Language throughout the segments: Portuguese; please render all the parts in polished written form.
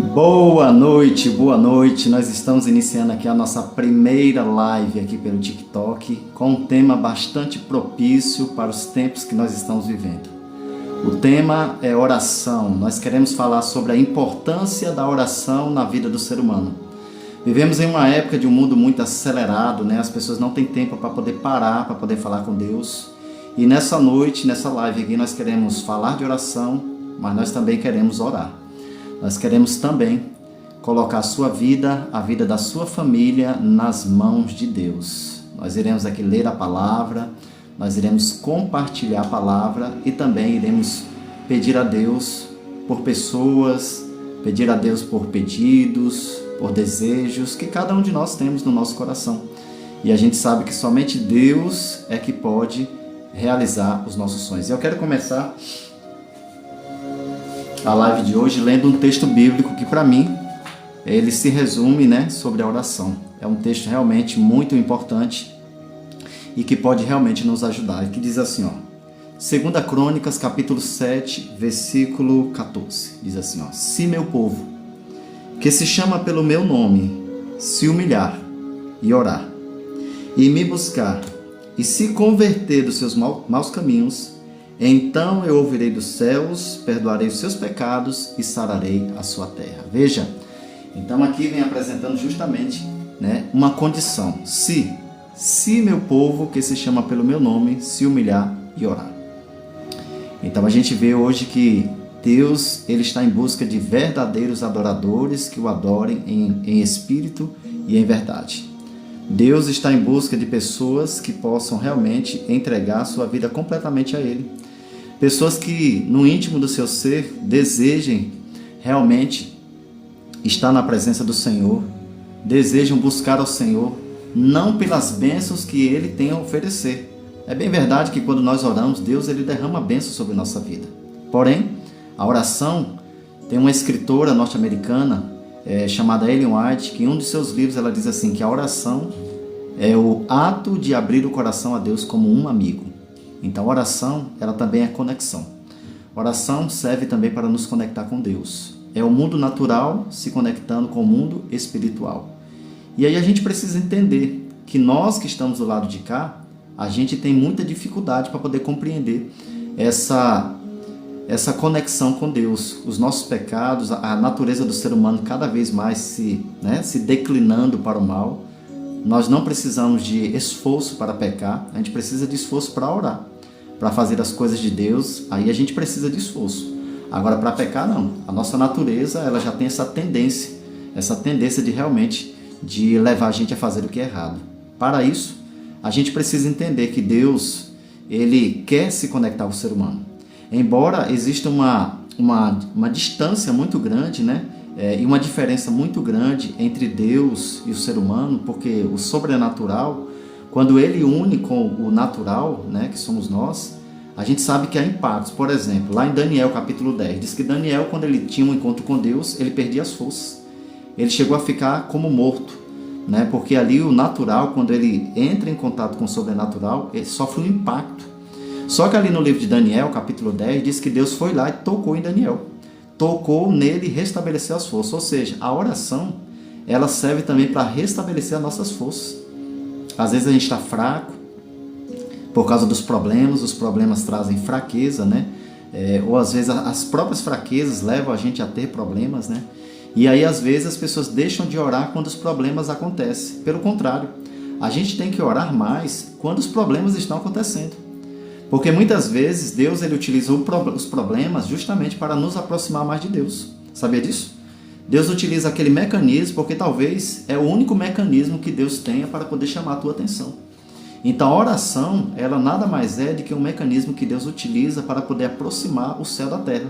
Boa noite, boa noite. Nós estamos iniciando aqui a nossa primeira live aqui pelo TikTok com um tema bastante propício para os tempos que nós estamos vivendo. O tema é oração. Nós queremos falar sobre a importância da oração na vida do ser humano. Vivemos em uma época de um mundo muito acelerado, né? As pessoas não têm tempo para poder parar, para poder falar com Deus. E nessa noite, nessa live aqui, nós queremos falar de oração, mas nós também queremos orar. Nós queremos também colocar a sua vida, a vida da sua família nas mãos de Deus. Nós iremos aqui ler a palavra, nós iremos compartilhar a palavra e também iremos pedir a Deus por pessoas, pedir a Deus por pedidos, por desejos que cada um de nós temos no nosso coração. E a gente sabe que somente Deus é que pode realizar os nossos sonhos. Eu quero começar a live de hoje lendo um texto bíblico que para mim ele se resume, sobre a oração. É um texto realmente muito importante e que pode realmente nos ajudar. Que diz assim, 2 Crônicas, capítulo 7, versículo 14. Diz assim, se meu povo, que se chama pelo meu nome, se humilhar e orar, e me buscar, e se converter dos seus maus caminhos, então eu ouvirei dos céus, perdoarei os seus pecados e sararei a sua terra. Veja, então aqui vem apresentando justamente uma condição. Se meu povo, que se chama pelo meu nome, se humilhar e orar. Então a gente vê hoje que Deus ele está em busca de verdadeiros adoradores que o adorem em espírito e em verdade. Deus está em busca de pessoas que possam realmente entregar sua vida completamente a Ele. Pessoas que no íntimo do seu ser desejem realmente estar na presença do Senhor, desejam buscar ao Senhor, não pelas bênçãos que Ele tem a oferecer. É bem verdade que quando nós oramos, Deus ele derrama bênçãos sobre nossa vida. Porém, a oração, tem uma escritora norte-americana chamada Ellen White, que em um de seus livros ela diz assim, que a oração é o ato de abrir o coração a Deus como um amigo. Então, a oração, ela também é conexão. Oração serve também para nos conectar com Deus. É o mundo natural se conectando com o mundo espiritual. E aí a gente precisa entender que nós que estamos do lado de cá, a gente tem muita dificuldade para poder compreender essa conexão com Deus. Os nossos pecados, a natureza do ser humano cada vez mais se declinando para o mal. Nós não precisamos de esforço para pecar, a gente precisa de esforço para orar, para fazer as coisas de Deus, aí a gente precisa de esforço. Agora, para pecar, não. A nossa natureza, ela já tem essa tendência de realmente de levar a gente a fazer o que é errado. Para isso, a gente precisa entender que Deus, ele quer se conectar com o ser humano. Embora exista uma distância muito grande, e uma diferença muito grande entre Deus e o ser humano, porque o sobrenatural, quando ele une com o natural, que somos nós, a gente sabe que há impactos. Por exemplo, lá em Daniel capítulo 10, diz que Daniel, quando ele tinha um encontro com Deus, ele perdia as forças. Ele chegou a ficar como morto, porque ali o natural, quando ele entra em contato com o sobrenatural, ele sofre um impacto. Só que ali no livro de Daniel, capítulo 10, diz que Deus foi lá e tocou em Daniel. Tocou nele e restabeleceu as forças. Ou seja, a oração, ela serve também para restabelecer as nossas forças. Às vezes a gente está fraco por causa dos problemas, os problemas trazem fraqueza, ou às vezes as próprias fraquezas levam a gente a ter problemas, E aí às vezes as pessoas deixam de orar quando os problemas acontecem. Pelo contrário, a gente tem que orar mais quando os problemas estão acontecendo. Porque muitas vezes Deus ele utiliza os problemas justamente para nos aproximar mais de Deus. Sabia disso? Deus utiliza aquele mecanismo porque talvez é o único mecanismo que Deus tenha para poder chamar a tua atenção. Então a oração, ela nada mais é do que um mecanismo que Deus utiliza para poder aproximar o céu da terra.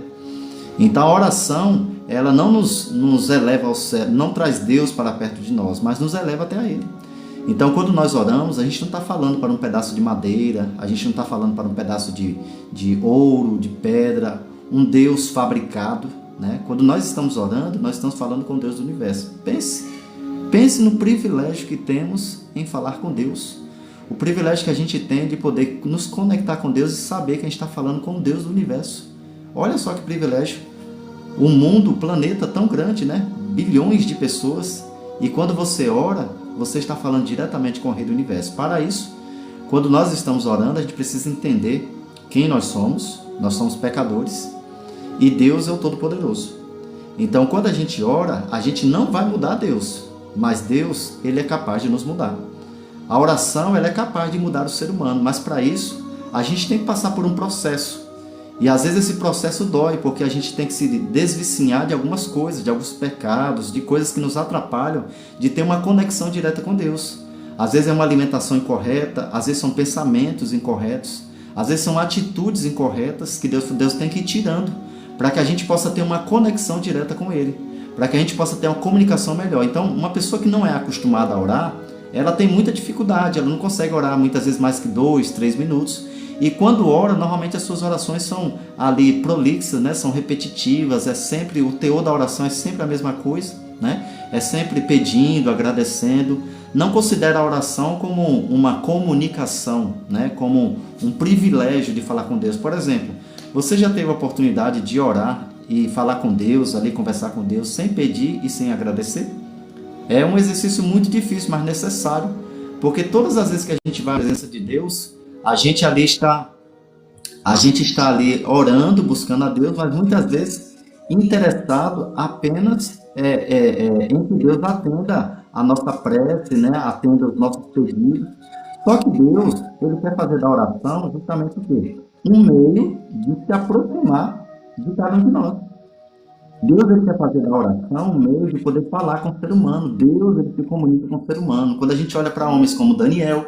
Então a oração, ela não nos eleva ao céu, não traz Deus para perto de nós, mas nos eleva até a Ele. Então, quando nós oramos, a gente não está falando para um pedaço de madeira, a gente não está falando para um pedaço de ouro, de pedra, um Deus fabricado. Quando nós estamos orando, nós estamos falando com o Deus do universo. Pense no privilégio que temos em falar com Deus. O privilégio que a gente tem de poder nos conectar com Deus e saber que a gente está falando com o Deus do universo. Olha só que privilégio. O mundo, o planeta tão grande, né? Bilhões de pessoas. E quando você ora, você está falando diretamente com o Rei do Universo. Para isso, quando nós estamos orando, a gente precisa entender quem nós somos. Nós somos pecadores e Deus é o Todo-Poderoso. Então, quando a gente ora, a gente não vai mudar Deus, mas Deus, ele é capaz de nos mudar. A oração, ela é capaz de mudar o ser humano, mas para isso, a gente tem que passar por um processo. E às vezes esse processo dói, porque a gente tem que se desvicinhar de algumas coisas, de alguns pecados, de coisas que nos atrapalham de ter uma conexão direta com Deus. Às vezes é uma alimentação incorreta, às vezes são pensamentos incorretos, às vezes são atitudes incorretas que Deus tem que ir tirando, para que a gente possa ter uma conexão direta com Ele, para que a gente possa ter uma comunicação melhor. Então, uma pessoa que não é acostumada a orar, ela tem muita dificuldade, ela não consegue orar muitas vezes mais que 2, 3 minutos, e quando ora, normalmente as suas orações são ali prolixas, né? São repetitivas, o teor da oração é sempre a mesma coisa, né? É sempre pedindo, agradecendo. Não considera a oração como uma comunicação, né? Como um privilégio de falar com Deus. Por exemplo, você já teve a oportunidade de orar e falar com Deus, ali conversar com Deus, sem pedir e sem agradecer? É um exercício muito difícil, mas necessário, porque todas as vezes que a gente vai à presença de Deus, a gente está ali orando, buscando a Deus, mas muitas vezes interessado apenas em que Deus atenda a nossa prece, né? Atenda os nossos pedidos. Só que Deus, ele quer fazer da oração justamente o quê? Um meio de se aproximar de cada um de nós. Deus, ele quer fazer da oração um meio de poder falar com o ser humano. Deus, ele se comunica com o ser humano. Quando a gente olha para homens como Daniel,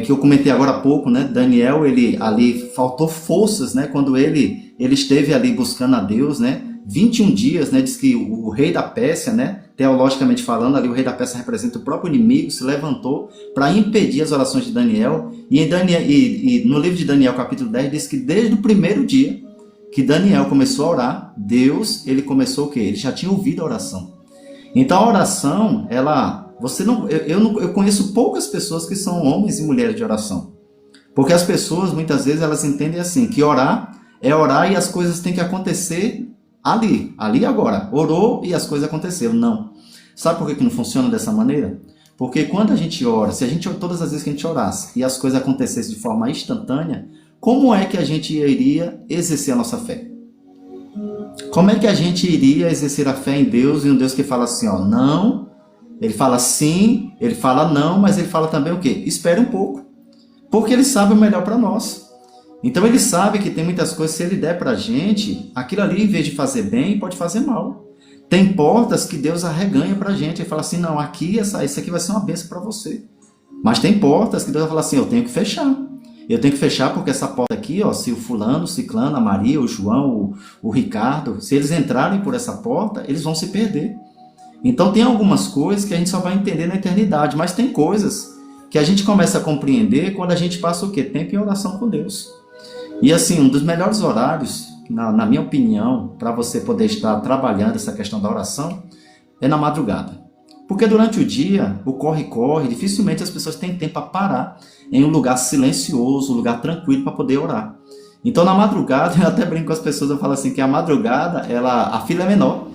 que eu comentei agora há pouco, né? Daniel, ele ali faltou forças, né? Quando ele esteve ali buscando a Deus, né? 21 dias, né? Diz que o rei da Pérsia, né? Teologicamente falando, ali o rei da Pérsia representa o próprio inimigo, se levantou para impedir as orações de Daniel. E no livro de Daniel, capítulo 10, diz que desde o primeiro dia que Daniel começou a orar, Deus, ele começou o quê? Ele já tinha ouvido a oração. Então a oração, eu conheço poucas pessoas que são homens e mulheres de oração. Porque as pessoas, muitas vezes, elas entendem assim, que orar é orar e as coisas têm que acontecer ali agora. Orou e as coisas aconteceram. Não. Sabe por que não funciona dessa maneira? Porque quando a gente ora, todas as vezes que a gente orasse e as coisas acontecessem de forma instantânea, como é que a gente iria exercer a nossa fé? Como é que a gente iria exercer a fé em Deus, e um Deus que fala assim, ó, não, ele fala sim, ele fala não, mas ele fala também o quê? Espere um pouco, porque ele sabe o melhor para nós. Então ele sabe que tem muitas coisas, se ele der para a gente, aquilo ali, em vez de fazer bem, pode fazer mal. Tem portas que Deus arreganha para a gente, ele fala assim, não, isso aqui vai ser uma bênção para você. Mas tem portas que Deus vai falar assim, eu tenho que fechar. Eu tenho que fechar porque essa porta aqui, ó, se o fulano, o ciclano, a Maria, o João, o Ricardo, se eles entrarem por essa porta, eles vão se perder. Então tem algumas coisas que a gente só vai entender na eternidade, mas tem coisas que a gente começa a compreender quando a gente passa o quê? Tempo em oração com Deus. E assim, um dos melhores horários, na minha opinião, para você poder estar trabalhando essa questão da oração, é na madrugada. Porque durante o dia, o corre-corre, dificilmente as pessoas têm tempo para parar em um lugar silencioso, um lugar tranquilo para poder orar. Então, na madrugada, eu até brinco com as pessoas, eu falo assim que a madrugada, a fila é menor,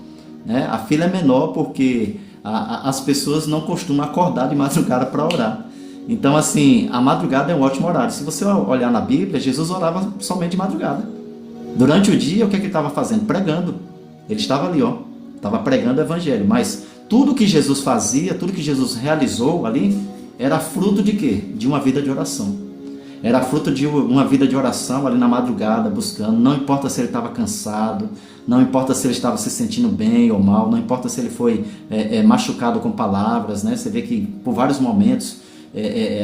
né? A fila é menor porque as pessoas não costumam acordar de madrugada para orar. Então, assim, a madrugada é um ótimo horário. Se você olhar na Bíblia, Jesus orava somente de madrugada. Durante o dia, o que ele estava fazendo? Pregando. Ele estava ali, ó, estava pregando o evangelho, mas tudo que Jesus fazia, tudo que Jesus realizou ali, era fruto de quê? De uma vida de oração. Era fruto de uma vida de oração ali na madrugada, buscando. Não importa se ele estava cansado, não importa se ele estava se sentindo bem ou mal, não importa se ele foi machucado com palavras, né? Você vê que por vários momentos,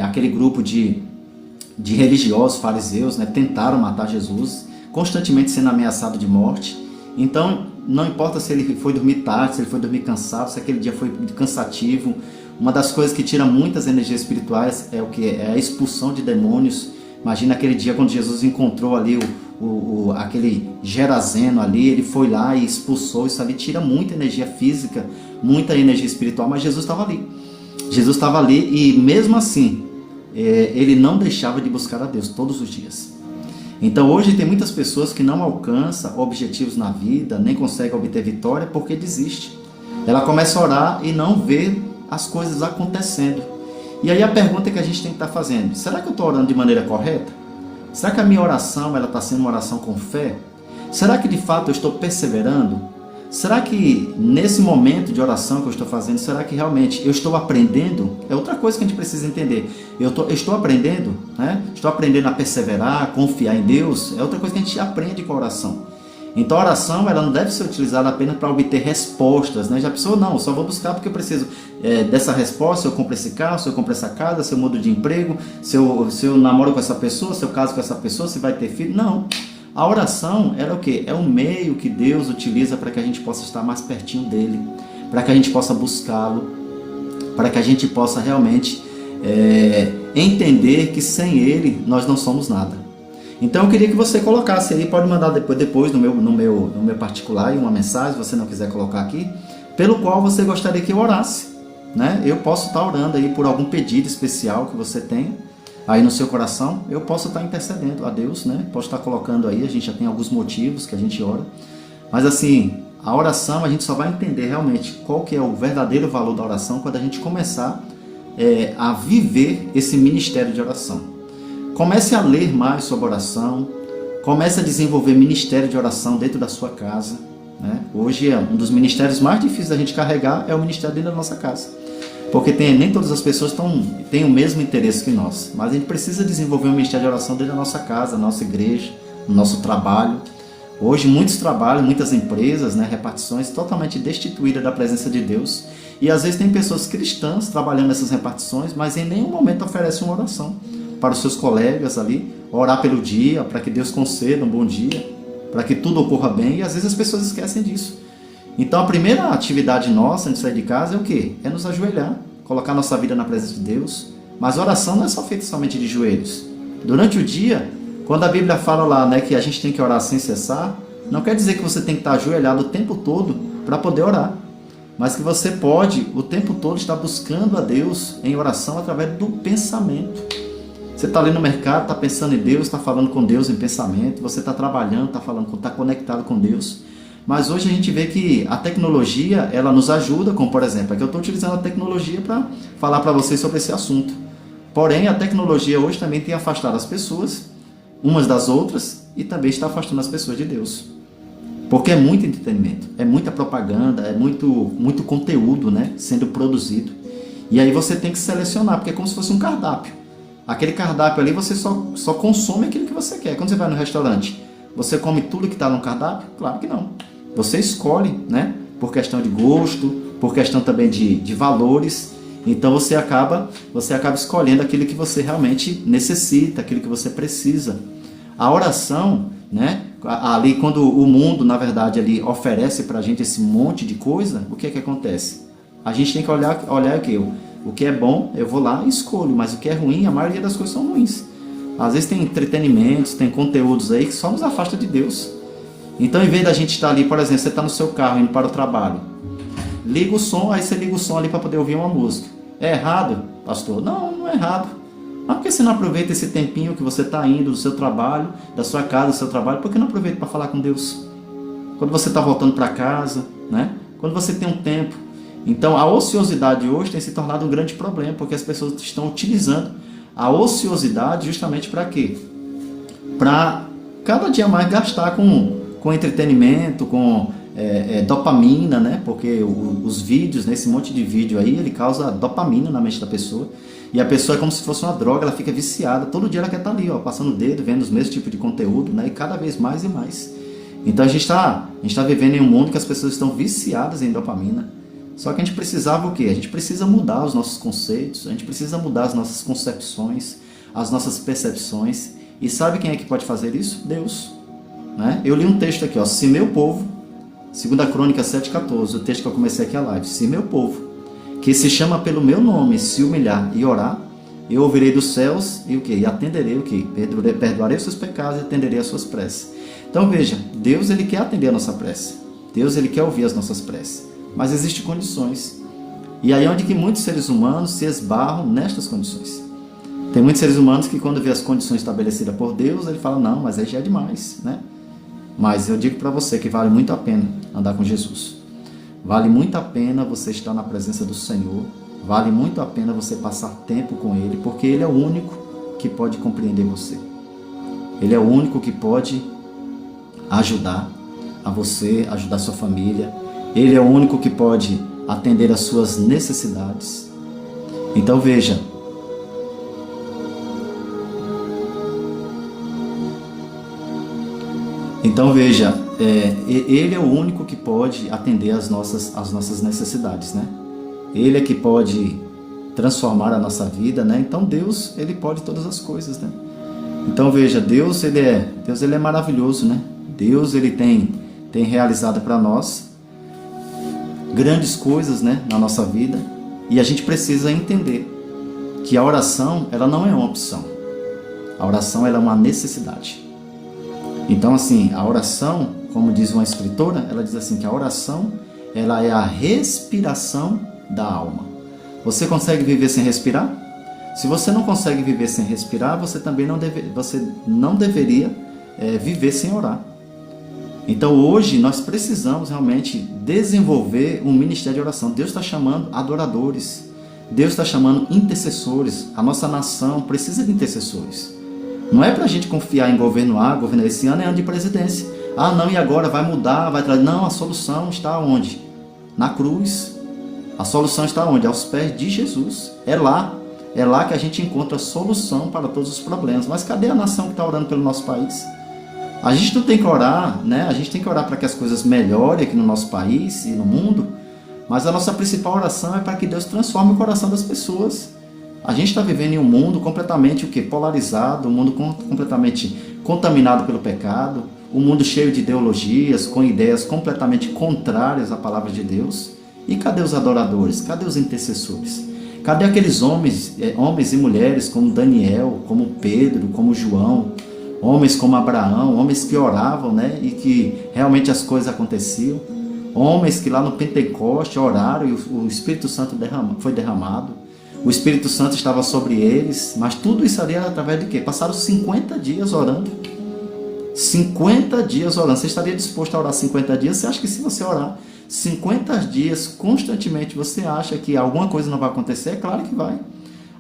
aquele grupo de religiosos, fariseus, né, tentaram matar Jesus, constantemente sendo ameaçado de morte. Então, não importa se ele foi dormir tarde, se ele foi dormir cansado, se aquele dia foi cansativo. Uma das coisas que tira muitas energias espirituais é o que? É a expulsão de demônios. Imagina aquele dia quando Jesus encontrou ali aquele Gerazeno ali, ele foi lá e expulsou. Isso ali tira muita energia física, muita energia espiritual, mas Jesus estava ali. Jesus estava ali e mesmo assim, ele não deixava de buscar a Deus todos os dias. Então hoje tem muitas pessoas que não alcançam objetivos na vida, nem conseguem obter vitória porque desiste. Ela começa a orar e não vê as coisas acontecendo. E aí a pergunta que a gente tem que estar fazendo: será que eu estou orando de maneira correta? Será que a minha oração está sendo uma oração com fé? Será que de fato eu estou perseverando? Será que nesse momento de oração que eu estou fazendo, será que realmente eu estou aprendendo? É outra coisa que a gente precisa entender. Eu estou aprendendo, né? Estou aprendendo a perseverar, a confiar em Deus. É outra coisa que a gente aprende com a oração. Então a oração ela não deve ser utilizada apenas para obter respostas, né? Já pensou? Não, eu só vou buscar porque eu preciso dessa resposta, se eu compro esse carro, se eu compro essa casa, se eu mudo de emprego, se eu namoro com essa pessoa, se eu caso com essa pessoa, se vai ter filho. Não. A oração era o quê? É um meio que Deus utiliza para que a gente possa estar mais pertinho dele, para que a gente possa buscá-lo, para que a gente possa realmente entender que sem ele nós não somos nada. Então eu queria que você colocasse aí, pode mandar depois no meu particular uma mensagem, se você não quiser colocar aqui, pelo qual você gostaria que eu orasse, né? Eu posso estar orando aí por algum pedido especial que você tenha aí no seu coração, eu posso estar intercedendo a Deus, né? Posso estar colocando aí, a gente já tem alguns motivos que a gente ora, mas assim, a oração a gente só vai entender realmente qual que é o verdadeiro valor da oração quando a gente começar a viver esse ministério de oração. Comece a ler mais sobre oração, comece a desenvolver ministério de oração dentro da sua casa, né? Hoje um dos ministérios mais difíceis da gente carregar é o ministério dentro da nossa casa. Porque nem todas as pessoas têm o mesmo interesse que nós. Mas a gente precisa desenvolver um ministério de oração dentro da nossa casa, da nossa igreja, no nosso trabalho. Hoje muitos trabalhos, muitas empresas, né, repartições totalmente destituídas da presença de Deus. E às vezes tem pessoas cristãs trabalhando nessas repartições, mas em nenhum momento oferecem uma oração para os seus colegas ali, orar pelo dia, para que Deus conceda um bom dia, para que tudo ocorra bem. E às vezes as pessoas esquecem disso. Então a primeira atividade nossa antes de sair de casa é o quê? É nos ajoelhar, colocar nossa vida na presença de Deus. Mas a oração não é só feita somente de joelhos. Durante o dia, quando a Bíblia fala lá, né, que a gente tem que orar sem cessar, não quer dizer que você tem que estar ajoelhado o tempo todo para poder orar. Mas que você pode o tempo todo estar buscando a Deus em oração através do pensamento. Você está ali no mercado, está pensando em Deus, está falando com Deus em pensamento. Você está trabalhando, está conectado com Deus. Mas hoje a gente vê que a tecnologia, ela nos ajuda, como por exemplo, aqui eu estou utilizando a tecnologia para falar para vocês sobre esse assunto. Porém, a tecnologia hoje também tem afastado as pessoas, umas das outras, e também está afastando as pessoas de Deus. Porque é muito entretenimento, é muita propaganda, é muito conteúdo, né, sendo produzido. E aí você tem que selecionar, porque é como se fosse um cardápio. Aquele cardápio ali, você só consome aquilo que você quer. Quando você vai no restaurante, você come tudo que está no cardápio? Claro que não. Você escolhe, né? Por questão de gosto, por questão também de valores. Então você acaba escolhendo aquilo que você realmente necessita, aquilo que você precisa. A oração, né? Ali quando o mundo, na verdade, ali oferece para a gente esse monte de coisa, o que é que acontece? A gente tem que olhar o que? O que é bom, eu vou lá e escolho, mas o que é ruim, a maioria das coisas são ruins. Às vezes tem entretenimentos, tem conteúdos aí que só nos afasta de Deus. Então, em vez da gente estar ali, por exemplo, você está no seu carro indo para o trabalho, liga o som, aí você liga o som ali para poder ouvir uma música. É errado, pastor? Não, não é errado. Mas por que você não aproveita esse tempinho que você está indo do seu trabalho, da sua casa, do seu trabalho, por que não aproveita para falar com Deus? Quando você está voltando para casa, né? Quando você tem um tempo. Então, a ociosidade hoje tem se tornado um grande problema, porque as pessoas estão utilizando a ociosidade justamente para quê? Para cada dia mais gastar com entretenimento, com dopamina, né? Porque os vídeos, né? Esse monte de vídeo aí, ele causa dopamina na mente da pessoa. E a pessoa é como se fosse uma droga, ela fica viciada. Todo dia ela quer estar ali, ó, passando o dedo, vendo os mesmos tipos de conteúdo, né? E cada vez mais e mais. Então a gente está vivendo em um mundo que as pessoas estão viciadas em dopamina. Só que a gente precisava o quê? A gente precisa mudar os nossos conceitos, a gente precisa mudar as nossas concepções, as nossas percepções. E sabe quem é que pode fazer isso? Deus. Né? Eu li um texto aqui, ó, se meu povo, 2 Crônicas 7,14, o texto que eu comecei aqui a live, se meu povo, que se chama pelo meu nome, se humilhar e orar, eu ouvirei dos céus e o quê? E atenderei o quê? Perdoarei os seus pecados e atenderei as suas preces. Então veja, Deus ele quer atender a nossa prece. Deus ele quer ouvir as nossas preces. Mas existem condições. E aí é onde que muitos seres humanos se esbarram nestas condições. Tem muitos seres humanos que quando vê as condições estabelecidas por Deus, ele fala, não, mas aí já é demais, né? Mas eu digo para você que vale muito a pena andar com Jesus. Vale muito a pena você estar na presença do Senhor. Vale muito a pena você passar tempo com Ele, porque Ele é o único que pode compreender você. Ele é o único que pode ajudar a você, ajudar a sua família. Ele é o único que pode atender às suas necessidades. Então veja, Ele é o único que pode atender às nossas necessidades, né? Ele é que pode transformar a nossa vida, né? Então Deus, Ele pode todas as coisas, né? Então veja, Deus ele é maravilhoso, né? Deus ele tem realizado para nós grandes coisas, né, na nossa vida, e a gente precisa entender que a oração ela não é uma opção. A oração ela é uma necessidade. Então assim, a oração, como diz uma escritora, ela diz assim que a oração ela é a respiração da alma. Você consegue viver sem respirar? Se você não consegue viver sem respirar, você também não deveria viver sem orar. Então hoje nós precisamos realmente desenvolver um ministério de oração. Deus está chamando adoradores, Deus está chamando intercessores. A nossa nação precisa de intercessores. Não é para a gente confiar em governo A, governo esse ano é ano de presidência. Ah não, e agora vai mudar, vai trazer. Não, a solução está onde? Na cruz. A solução está onde? Aos pés de Jesus. É lá que a gente encontra a solução para todos os problemas. Mas cadê a nação que está orando pelo nosso país? A gente não tem que orar, né? A gente tem que orar para que as coisas melhorem aqui no nosso país e no mundo, mas a nossa principal oração é para que Deus transforme o coração das pessoas. A gente está vivendo em um mundo completamente polarizado, um mundo completamente contaminado pelo pecado, um mundo cheio de ideologias, com ideias completamente contrárias à palavra de Deus. E cadê os adoradores? Cadê os intercessores? Cadê aqueles homens e mulheres como Daniel, como Pedro, como João, homens como Abraão, homens que oravam, né, e que realmente as coisas aconteciam, homens que lá no Pentecoste oraram e o Espírito Santo foi derramado, o Espírito Santo estava sobre eles, mas tudo isso ali era através de quê? Passaram 50 dias orando. 50 dias orando. Você estaria disposto a orar 50 dias? Você acha que se você orar 50 dias constantemente, você acha que alguma coisa não vai acontecer? É claro que vai.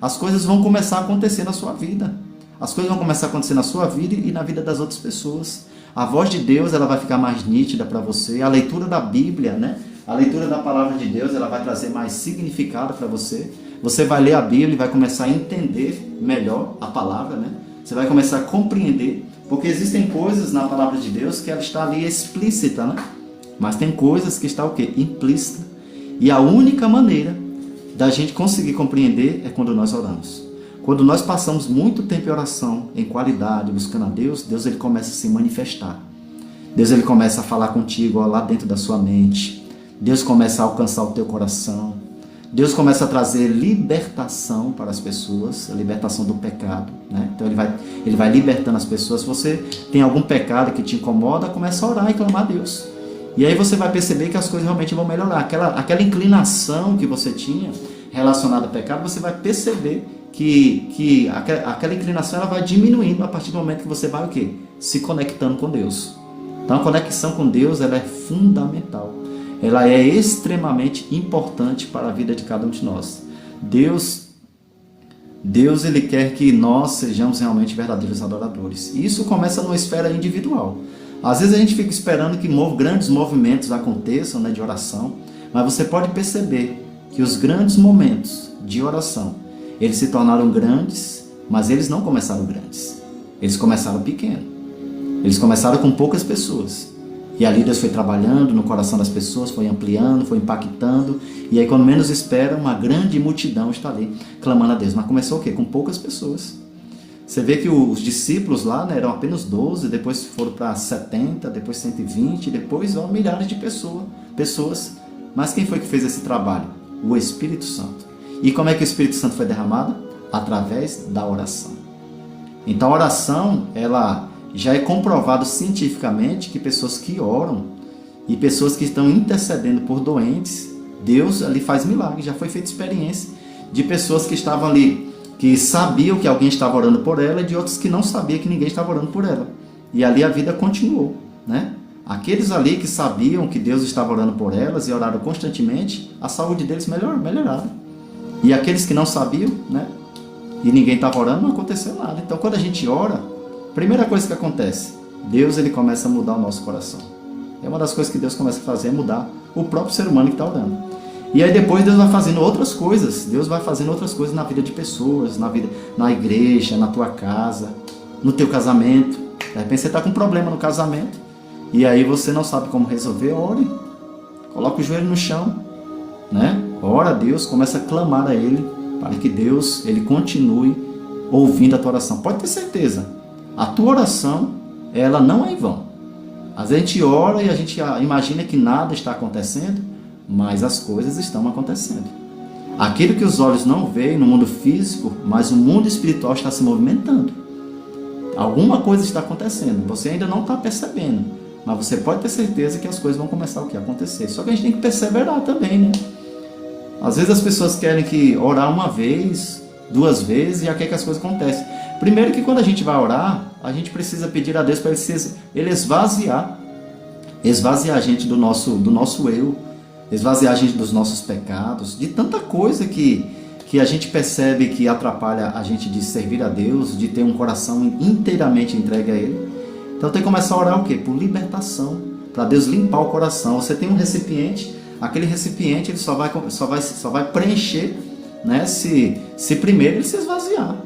As coisas vão começar a acontecer na sua vida. As coisas vão começar a acontecer na sua vida e na vida das outras pessoas. A voz de Deus ela vai ficar mais nítida para você. A leitura da Bíblia, né? A leitura da palavra de Deus ela vai trazer mais significado para você. Você vai ler a Bíblia e vai começar a entender melhor a palavra, né? Você vai começar a compreender, porque existem coisas na palavra de Deus que ela está ali explícita, né? Mas tem coisas que está o quê? Implícita. E a única maneira da gente conseguir compreender é quando nós oramos. Quando nós passamos muito tempo em oração, em qualidade, buscando a Deus, Deus ele começa a se manifestar. Deus ele começa a falar contigo ó, lá dentro da sua mente. Deus começa a alcançar o teu coração. Deus começa a trazer libertação para as pessoas, a libertação do pecado, né? Então ele vai libertando as pessoas. Se você tem algum pecado que te incomoda, começa a orar e clamar a Deus. E aí você vai perceber que as coisas realmente vão melhorar. Aquela inclinação que você tinha relacionada ao pecado, você vai perceber que aquela inclinação ela vai diminuindo a partir do momento que você vai o quê? Se conectando com Deus. Então a conexão com Deus ela é fundamental. Ela é extremamente importante para a vida de cada um de nós. Deus ele quer que nós sejamos realmente verdadeiros adoradores. E isso começa numa esfera individual. Às vezes a gente fica esperando que grandes movimentos aconteçam, né, de oração, mas você pode perceber que os grandes momentos de oração, eles se tornaram grandes, mas eles não começaram grandes. Eles começaram pequeno. Eles começaram com poucas pessoas. E ali Deus foi trabalhando no coração das pessoas, foi ampliando, foi impactando. E aí quando menos espera, uma grande multidão está ali clamando a Deus. Mas começou o quê? Com poucas pessoas. Você vê que os discípulos lá, né, eram apenas 12, depois foram para 70, depois 120, depois milhares de pessoas. Mas quem foi que fez esse trabalho? O Espírito Santo. E como é que o Espírito Santo foi derramado? Através da oração. Então a oração, ela já é comprovado cientificamente que pessoas que oram e pessoas que estão intercedendo por doentes, Deus ali faz milagre. Já foi feita experiência de pessoas que estavam ali que sabiam que alguém estava orando por ela e de outros que não sabiam que ninguém estava orando por ela. E ali a vida continuou, né? Aqueles ali que sabiam que Deus estava orando por elas e oraram constantemente, a saúde deles melhorava. E aqueles que não sabiam, né? E ninguém estava orando, não aconteceu nada. Então, quando a gente ora, primeira coisa que acontece, Deus ele começa a mudar o nosso coração. É uma das coisas que Deus começa a fazer, é mudar o próprio ser humano que está orando. E aí depois Deus vai fazendo outras coisas. Deus vai fazendo outras coisas na vida de pessoas, na igreja, na tua casa, no teu casamento. De repente você está com um problema no casamento e aí você não sabe como resolver, ore. Coloca o joelho no chão, né? Ora a Deus, começa a clamar a Ele para que Deus ele continue ouvindo a tua oração. Pode ter certeza, a tua oração ela não é em vão. Às vezes a gente ora e a gente imagina que nada está acontecendo, mas as coisas estão acontecendo. Aquilo que os olhos não veem no mundo físico, mas o mundo espiritual está se movimentando. Alguma coisa está acontecendo, você ainda não está percebendo, mas você pode ter certeza que as coisas vão começar a acontecer. Só que a gente tem que perseverar também, né? Às vezes as pessoas querem que orar uma vez, 2 vezes e já quer que as coisas aconteçam. Primeiro que quando a gente vai orar, a gente precisa pedir a Deus para Ele esvaziar a gente do nosso eu, esvaziar a gente dos nossos pecados, de tanta coisa que a gente percebe que atrapalha a gente de servir a Deus, de ter um coração inteiramente entregue a Ele. Então tem que começar a orar o quê? Por libertação, para Deus limpar o coração. Você tem um recipiente, aquele recipiente ele só vai preencher, né, se primeiro ele se esvaziar.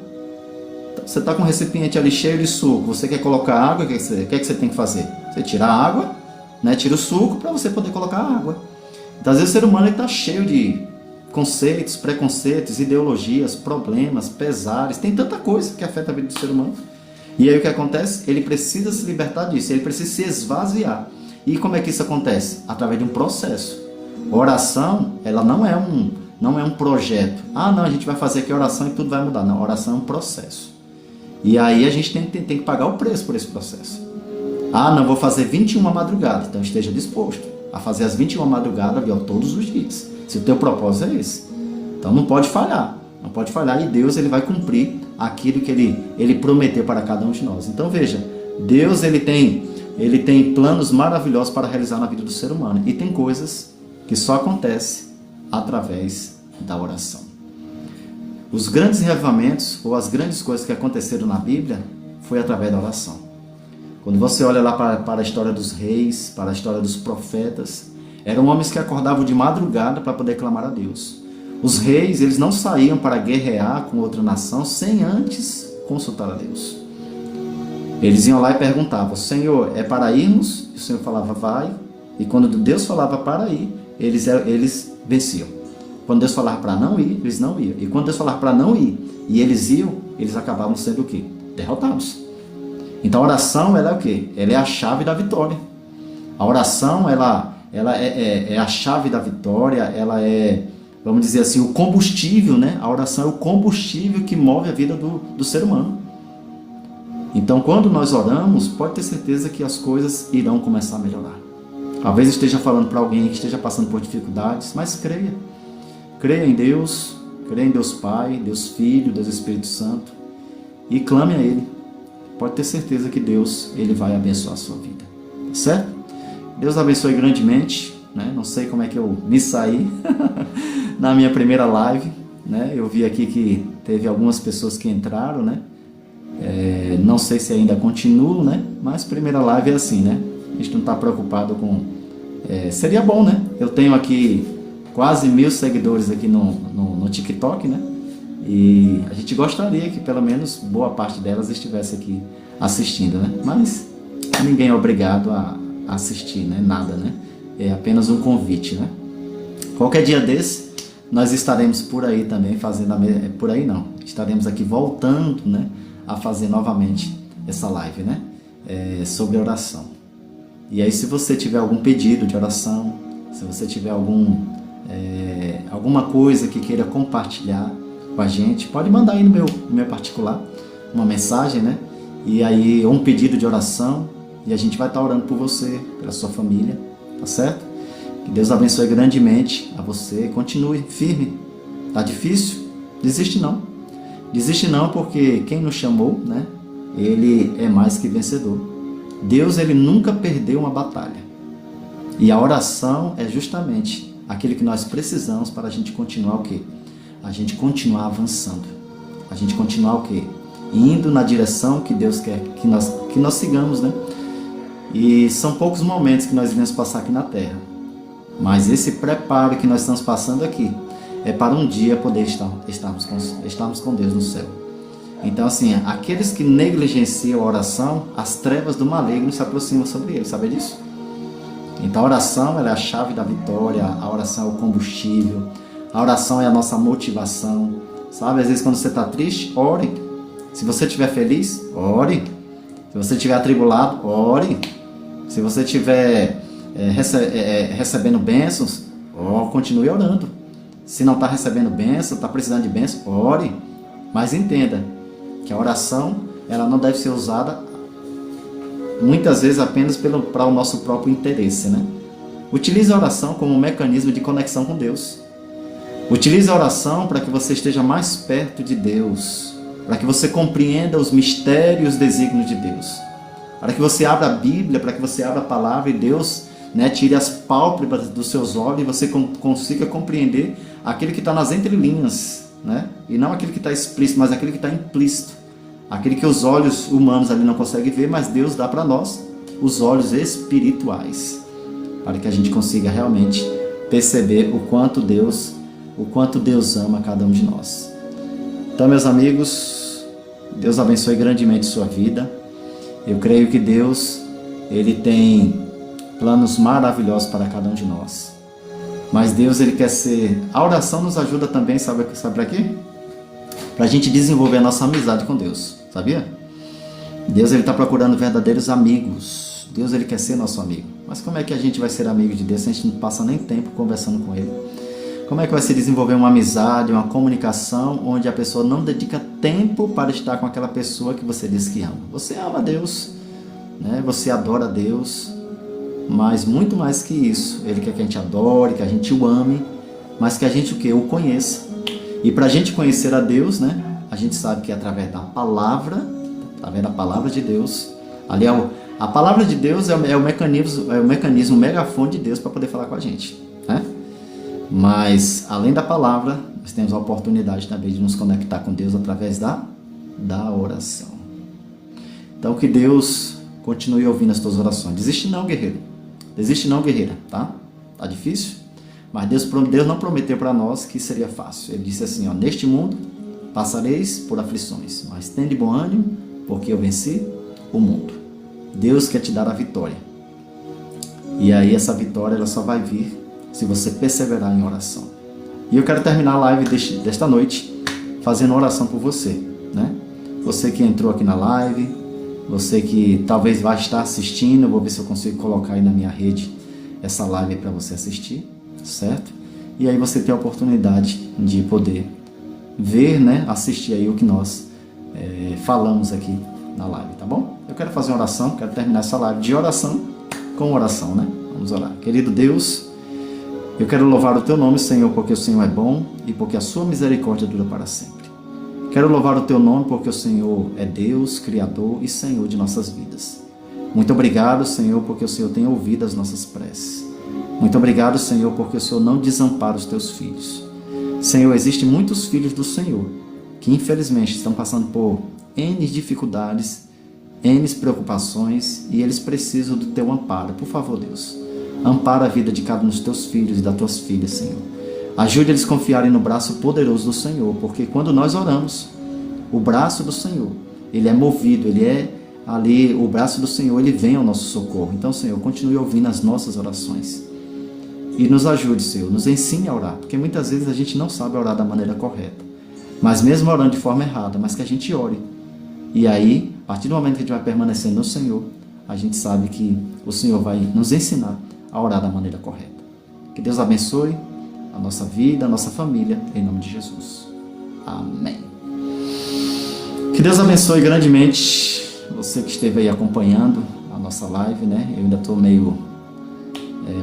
Você está com um recipiente ali cheio de suco, você quer colocar água, o que é que você tem que fazer? Você tira a água, né, tira o suco para você poder colocar a água. Então, às vezes o ser humano está cheio de conceitos, preconceitos, ideologias, problemas, pesares, tem tanta coisa que afeta a vida do ser humano. E aí o que acontece? Ele precisa se libertar disso, ele precisa se esvaziar. E como é que isso acontece? Através de um processo. A oração, ela não é um projeto. Ah, não, a gente vai fazer aqui a oração e tudo vai mudar. Não, a oração é um processo. E aí a gente tem que pagar o preço por esse processo. Ah, não, vou fazer 21 madrugadas. Então esteja disposto a fazer as 21 madrugadas todos os dias. Se o teu propósito é esse. Então não pode falhar. Não pode falhar e Deus ele vai cumprir aquilo que ele prometeu para cada um de nós. Então veja, Deus ele tem planos maravilhosos para realizar na vida do ser humano. E tem coisas que só acontecem através da oração. Os grandes reavivamentos ou as grandes coisas que aconteceram na Bíblia foi através da oração. Quando você olha lá para a história dos reis, para a história dos profetas, eram homens que acordavam de madrugada para poder clamar a Deus. Os reis, eles não saíam para guerrear com outra nação sem antes consultar a Deus. Eles iam lá e perguntavam, Senhor, é para irmos? E o Senhor falava, vai. E quando Deus falava para ir, eles venciam. Quando Deus falava para não ir, eles não iam. E quando Deus falava para não ir, e eles iam, eles acabavam sendo o quê? Derrotados. Então a oração, ela é o quê? Ela é a chave da vitória. A oração, ela é a chave da vitória, ela é, vamos dizer assim, o combustível, né? A oração é o combustível que move a vida do ser humano. Então quando nós oramos, pode ter certeza que as coisas irão começar a melhorar. Talvez esteja falando para alguém que esteja passando por dificuldades, mas creia. Creia em Deus Pai, Deus Filho, Deus Espírito Santo e clame a Ele. Pode ter certeza que Deus ele vai abençoar a sua vida, certo? Deus abençoe grandemente, né? Não sei como é que eu me saí na minha primeira live, né? Eu vi aqui que teve algumas pessoas que entraram, né? Não sei se ainda continuo, né? Mas primeira live é assim, né? A gente não está preocupado com... seria bom, né? Eu tenho aqui quase 1000 seguidores aqui no TikTok, né? E a gente gostaria que pelo menos boa parte delas estivesse aqui assistindo, né? Mas ninguém é obrigado a assistir, né? Nada, né? É apenas um convite, né? Qualquer dia desse, nós estaremos por aí também fazendo por aí não, estaremos aqui voltando, né? A fazer novamente essa live, né? Sobre oração. E aí se você tiver algum pedido de oração, se você tiver alguma coisa que queira compartilhar com a gente, pode mandar aí no meu particular uma mensagem, né? E aí um pedido de oração e a gente vai estar orando por você, pela sua família, tá certo? Que Deus abençoe grandemente a você, continue firme. Tá difícil? Desiste não. Desiste não, porque quem nos chamou, né, ele é mais que vencedor. Deus, ele nunca perdeu uma batalha. E a oração é justamente aquilo que nós precisamos para a gente continuar o quê? A gente continuar avançando. A gente continuar o quê? Indo na direção que Deus quer que nós sigamos, né? E são poucos momentos que nós iremos passar aqui na Terra. Mas esse preparo que nós estamos passando aqui é para um dia poder estarmos com Deus no céu. Então, assim, aqueles que negligenciam a oração, as trevas do maligno se aproximam sobre eles, sabe disso? Então a oração, ela é a chave da vitória, a oração é o combustível, a oração é a nossa motivação, sabe? Às vezes quando você está triste, ore. Se você estiver feliz, ore. Se você estiver atribulado, ore. Se você estiver recebendo bênçãos, continue orando. Se não está recebendo bênção, está precisando de bênção, ore. Mas entenda que a oração, ela não deve ser usada muitas vezes apenas para o nosso próprio interesse, né? Utilize a oração como um mecanismo de conexão com Deus. Utilize a oração para que você esteja mais perto de Deus, para que você compreenda os mistérios e os desígnios de Deus, para que você abra a Bíblia, para que você abra a palavra e Deus, né, tire as pálpebras dos seus olhos e você consiga compreender aquilo que está nas entrelinhas, né? E não aquilo que está explícito, mas aquilo que está implícito. Aquele que os olhos humanos ali não conseguem ver, mas Deus dá para nós os olhos espirituais, para que a gente consiga realmente perceber o quanto Deus ama cada um de nós. Então, meus amigos, Deus abençoe grandemente sua vida. Eu creio que Deus, ele tem planos maravilhosos para cada um de nós. Mas Deus, ele quer ser... A oração nos ajuda também, sabe para quê? Para a gente desenvolver a nossa amizade com Deus, sabia? Deus, ele está procurando verdadeiros amigos. Deus, ele quer ser nosso amigo. Mas como é que a gente vai ser amigo de Deus se a gente não passa nem tempo conversando com ele? Como é que vai se desenvolver uma amizade, uma comunicação, onde a pessoa não dedica tempo para estar com aquela pessoa que você diz que ama? Você ama Deus, né? Você adora Deus, mas muito mais que isso, ele quer que a gente adore, que a gente o ame, mas que a gente o quê? O conheça. E para a gente conhecer a Deus, né, a gente sabe que é através da palavra de Deus. Ali a palavra de Deus é o mecanismo, o megafone de Deus para poder falar com a gente, né? Mas além da palavra, nós temos a oportunidade também de nos conectar com Deus através da oração. Então que Deus continue ouvindo as tuas orações. Desiste não, guerreiro. Desiste não, guerreira, tá? Tá difícil? Mas Deus não prometeu para nós que seria fácil. Ele disse assim, ó, neste mundo passareis por aflições, mas tende bom ânimo, porque eu venci o mundo. Deus quer te dar a vitória. E aí essa vitória, ela só vai vir se você perseverar em oração. E eu quero terminar a live desta noite fazendo oração por você, né? Você que entrou aqui na live, você que talvez vai estar assistindo, eu vou ver se eu consigo colocar aí na minha rede essa live para você assistir. Certo? E aí você tem a oportunidade de poder ver, né, assistir aí o que nós falamos aqui na live, tá bom? Eu quero fazer uma oração, quero terminar essa live de oração com oração, né? Vamos orar. Querido Deus, eu quero louvar o teu nome, Senhor, porque o Senhor é bom e porque a sua misericórdia dura para sempre. Quero louvar o teu nome porque o Senhor é Deus, Criador e Senhor de nossas vidas. Muito obrigado, Senhor, porque o Senhor tem ouvido as nossas preces. Muito obrigado, Senhor, porque o Senhor não desampara os teus filhos. Senhor, existem muitos filhos do Senhor que infelizmente estão passando por N dificuldades, N preocupações e eles precisam do teu amparo. Por favor, Deus, ampara a vida de cada um dos teus filhos e das tuas filhas, Senhor. Ajude eles a confiarem no braço poderoso do Senhor, porque quando nós oramos, o braço do Senhor, ele é movido, ele é ali, o braço do Senhor, ele vem ao nosso socorro. Então, Senhor, continue ouvindo as nossas orações. E nos ajude, Senhor, nos ensine a orar, porque muitas vezes a gente não sabe orar da maneira correta. Mas mesmo orando de forma errada, mas que a gente ore. E aí, a partir do momento que a gente vai permanecer no Senhor, a gente sabe que o Senhor vai nos ensinar a orar da maneira correta. Que Deus abençoe a nossa vida, a nossa família, em nome de Jesus. Amém. Que Deus abençoe grandemente você que esteve aí acompanhando a nossa live, né? Eu ainda estou meio...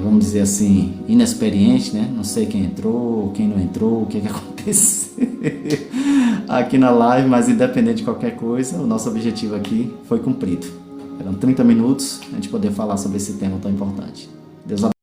vamos dizer assim, inexperiente, né? Não sei quem entrou, quem não entrou, o que aconteceu. aqui na live, mas independente de qualquer coisa, o nosso objetivo aqui foi cumprido. Eram 30 minutos a gente poder falar sobre esse tema tão importante. Deus abençoe.